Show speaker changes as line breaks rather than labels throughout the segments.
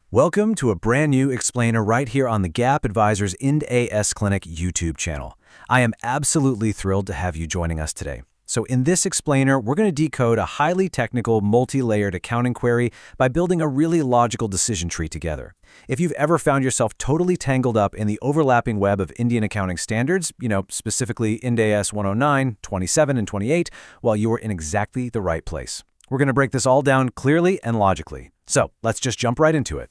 Welcome to a brand new explainer right here on the Gap Advisors Ind AS Clinic YouTube channel. I am absolutely thrilled to have you joining us today. So in this explainer, we're going to decode a highly technical, multi-layered accounting query by building a really logical decision tree together. If you've ever found yourself totally tangled up in the overlapping web of Indian accounting standards, specifically Ind AS 109, 27, and 28, well, you are in exactly the right place. We're going to break this all down clearly and logically. So let's just jump right into it.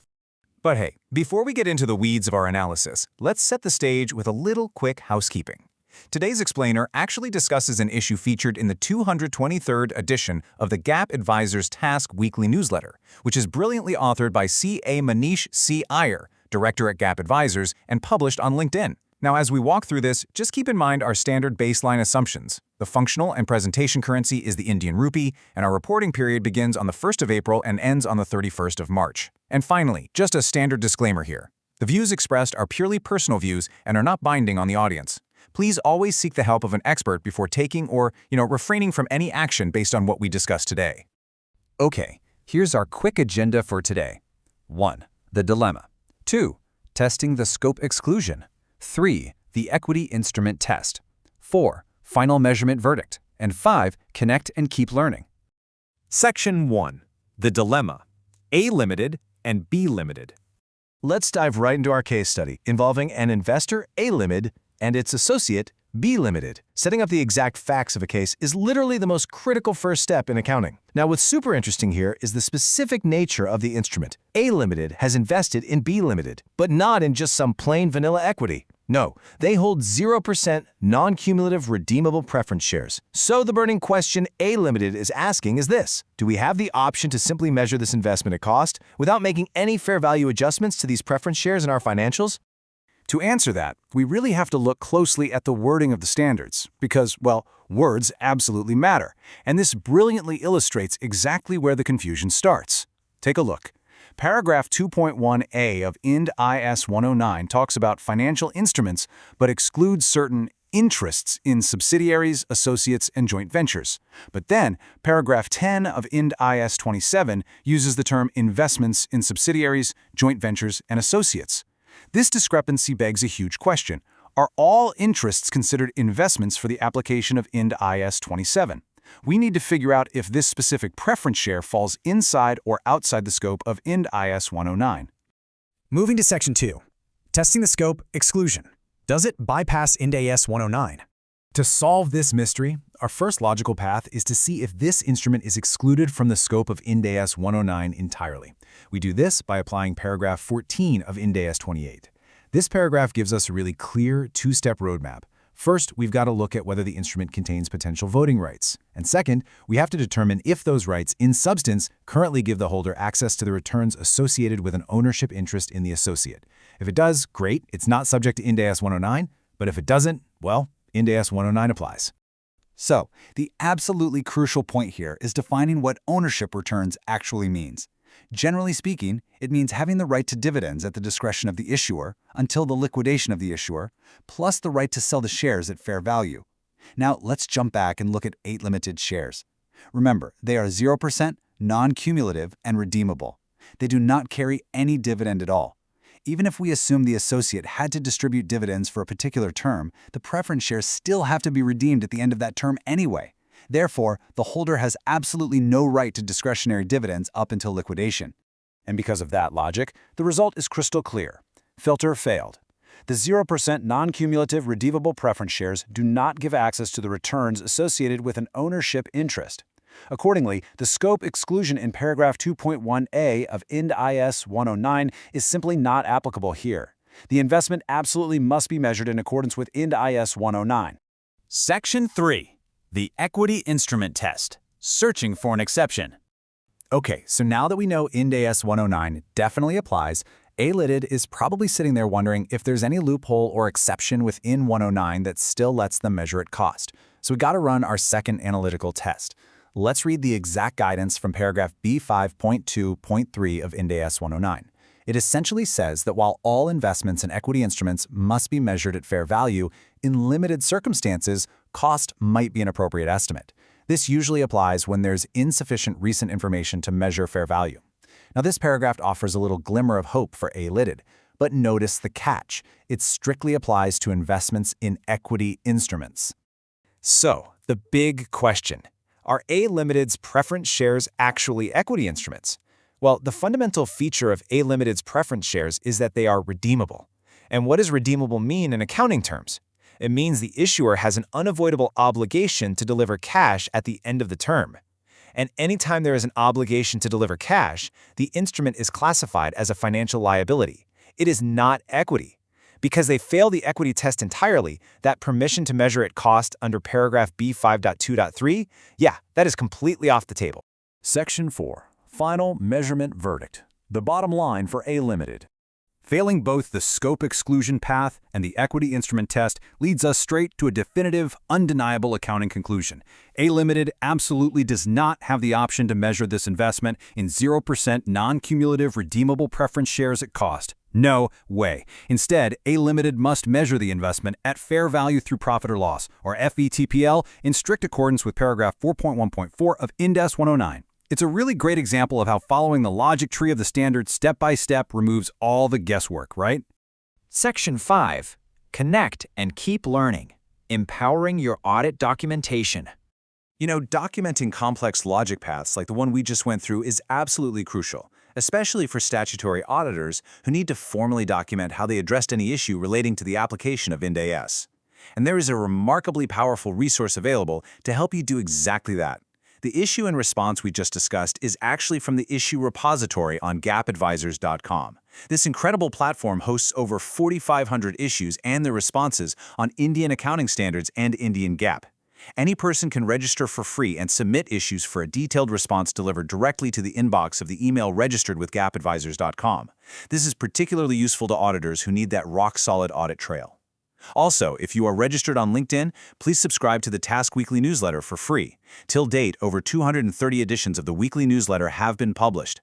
But hey, before we get into the weeds of our analysis, let's set the stage with a little quick housekeeping. Today's explainer actually discusses an issue featured in the 223rd edition of the Gap Advisors Task Weekly newsletter, which is brilliantly authored by C.A. Manish C. Iyer, director at Gap Advisors, and published on LinkedIn. Now, as we walk through this, just keep in mind our standard baseline assumptions. The functional and presentation currency is the Indian rupee, and our reporting period begins on the 1st of April and ends on the 31st of March. And finally, just a standard disclaimer here. The views expressed are purely personal views and are not binding on the audience. Please always seek the help of an expert before taking or, refraining from any action based on what we discuss today. Okay, here's our quick agenda for today. 1. The dilemma. 2. Testing the scope exclusion. 3. The equity instrument test. 4. Final measurement verdict. And 5. Connect and keep learning.
Section 1. The dilemma. A limited and B limited.
Let's dive right into our case study involving an investor A limited and its associate B limited. Setting up the exact facts of a case is literally the most critical first step in accounting. Now, what's super interesting here is the specific nature of the instrument. A limited has invested in B limited, but not in just some plain vanilla equity. No, they hold 0% non-cumulative redeemable preference shares. So the burning question A limited is asking is this: do we have the option to simply measure this investment at cost without making any fair value adjustments to these preference shares in our financials?
To answer that, we really have to look closely at the wording of the standards because, well, words absolutely matter, and this brilliantly illustrates exactly where the confusion starts. Take a look. Paragraph 2.1a of Ind AS 109 talks about financial instruments but excludes certain interests in subsidiaries, associates, and joint ventures. But then, paragraph 10 of Ind AS 27 uses the term investments in subsidiaries, joint ventures, and associates. This discrepancy begs a huge question. Are all interests considered investments for the application of Ind AS 27? We need to figure out if this specific preference share falls inside or outside the scope of Ind AS 109.
Moving to Section 2. Testing the scope exclusion. Does it bypass Ind AS 109?
To solve this mystery, our first logical path is to see if this instrument is excluded from the scope of Ind AS 109 entirely. We do this by applying paragraph 14 of Ind AS 28. This paragraph gives us a really clear two-step roadmap. First, we've got to look at whether the instrument contains potential voting rights. And second, we have to determine if those rights, in substance, currently give the holder access to the returns associated with an ownership interest in the associate. If it does, great, it's not subject to Ind AS 109, but if it doesn't, well, Ind AS 109 applies.
So, the absolutely crucial point here is defining what ownership returns actually means. Generally speaking, it means having the right to dividends at the discretion of the issuer until the liquidation of the issuer, plus the right to sell the shares at fair value. Now, let's jump back and look at 8 limited shares. Remember, they are 0%, non-cumulative, and redeemable. They do not carry any dividend at all. Even if we assume the associate had to distribute dividends for a particular term, the preference shares still have to be redeemed at the end of that term anyway. Therefore, the holder has absolutely no right to discretionary dividends up until liquidation.
And because of that logic, the result is crystal clear. Filter failed. The 0% non-cumulative redeemable preference shares do not give access to the returns associated with an ownership interest. Accordingly, the scope exclusion in paragraph 2.1a of Ind AS 109 is simply not applicable here. The investment absolutely must be measured in accordance with Ind AS 109.
Section 3. The equity instrument test. Searching for an exception.
Okay, so now that we know Ind AS 109 definitely applies, A-Lidded is probably sitting there wondering if there's any loophole or exception within 109 that still lets them measure at cost. So we got to run our second analytical test. Let's read the exact guidance from paragraph B5.2.3 of Ind AS 109. It essentially says that while all investments in equity instruments must be measured at fair value, in limited circumstances, cost might be an appropriate estimate. This usually applies when there's insufficient recent information to measure fair value.
Now, this paragraph offers a little glimmer of hope for A-limited, but notice the catch. It strictly applies to investments in equity instruments. So, the big question. Are A-limited's preference shares actually equity instruments? Well, the fundamental feature of A-limited's preference shares is that they are redeemable. And what does redeemable mean in accounting terms? It means the issuer has an unavoidable obligation to deliver cash at the end of the term. And anytime there is an obligation to deliver cash, the instrument is classified as a financial liability. It is not equity. Because they fail the equity test entirely, that permission to measure at cost under paragraph B5.2.3, yeah, that is completely off the table.
Section 4. Final measurement verdict. The bottom line for A-limited. Failing both the scope exclusion path and the equity instrument test leads us straight to a definitive, undeniable accounting conclusion. A-limited absolutely does not have the option to measure this investment in 0% non-cumulative redeemable preference shares at cost. No way. Instead, A-limited must measure the investment at fair value through profit or loss, or FVTPL, in strict accordance with paragraph 4.1.4 of Ind AS 109. It's a really great example of how following the logic tree of the standard step by step removes all the guesswork, right?
Section 5. Connect and keep learning. Empowering your audit documentation.
You know, documenting complex logic paths like the one we just went through is absolutely crucial, especially for statutory auditors who need to formally document how they addressed any issue relating to the application of Ind AS. And there is a remarkably powerful resource available to help you do exactly that. The issue and response we just discussed is actually from the issue repository on gapadvisors.com. This incredible platform hosts over 4,500 issues and their responses on Indian accounting standards and Indian GAAP. Any person can register for free and submit issues for a detailed response delivered directly to the inbox of the email registered with gapadvisors.com. This is particularly useful to auditors who need that rock-solid audit trail. Also, if you are registered on LinkedIn, please subscribe to the Task Weekly newsletter for free. Till date, over 230 editions of the weekly newsletter have been published.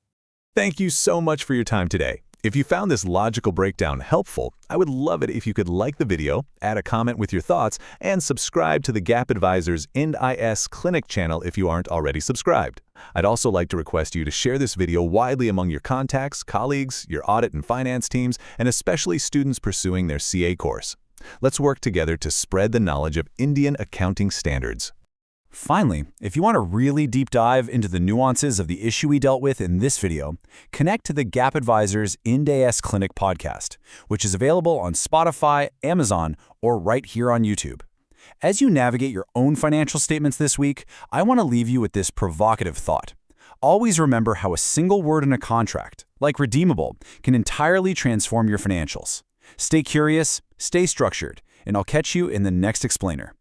Thank you so much for your time today. If you found this logical breakdown helpful, I would love it if you could like the video, add a comment with your thoughts, and subscribe to the Gap Advisors Ind AS Clinic channel if you aren't already subscribed. I'd also like to request you to share this video widely among your contacts, colleagues, your audit and finance teams, and especially students pursuing their CA course. Let's work together to spread the knowledge of Indian accounting standards.
Finally, if you want a really deep dive into the nuances of the issue we dealt with in this video, connect to the Gap Advisors Ind AS Clinic podcast, which is available on Spotify, Amazon, or right here on YouTube. As you navigate your own financial statements this week, I want to leave you with this provocative thought. Always remember how a single word in a contract, like redeemable, can entirely transform your financials. Stay curious, stay structured, and I'll catch you in the next explainer.